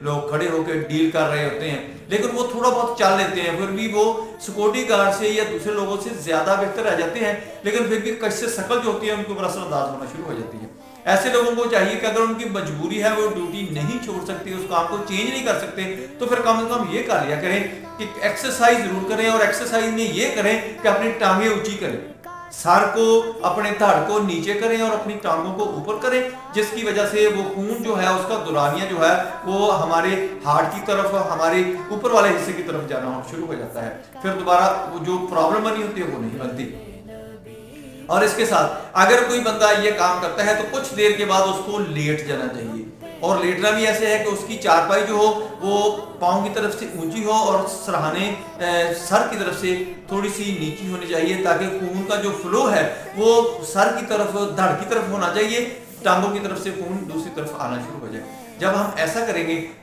लोग खड़े होकर डील कर रहे होते हैं, लेकिन वो थोड़ा बहुत चल लेते हैं, फिर भी वो सिक्योरिटी गार्ड से या दूसरे लोगों से ज्यादा बेहतर रह जाते हैं, लेकिन फिर भी कश से शकल जो होती है उनके ऊपर असरअंदाज होना शुरू हो जाती है। ऐसे लोगों को चाहिए कि अगर उनकी मजबूरी है, वो ड्यूटी नहीं छोड़ सकते, उस काम को चेंज नहीं कर सकते, तो फिर कम से कम ये कर लिया करें कि एक्सरसाइज जरूर करें, और एक्सरसाइज में ये करें कि अपनी टांगें ऊंची करें, सर को अपने धड़ को नीचे करें और अपनी टांगों को ऊपर करें, जिसकी वजह से वो खून जो है उसका दौरानिया जो है वो हमारे हार्ट की तरफ, हमारे ऊपर वाले हिस्से की तरफ जाना शुरू हो जाता है, फिर दोबारा वो जो प्रॉब्लम बनी होती है वो नहीं बनती। और इसके साथ अगर कोई बंदा ये काम करता है तो कुछ देर के बाद उसको लेट जाना चाहिए, और लेटना भी ऐसे है कि उसकी चारपाई जो हो वो पाँव की तरफ से ऊंची हो और सरहाने सर की तरफ से थोड़ी सी नीची होनी चाहिए, ताकि खून का जो फ्लो है वो सर की तरफ, धड़ की तरफ होना चाहिए, टांगों की तरफ से खून दूसरी तरफ आना शुरू हो जाए। जब हम ऐसा करेंगे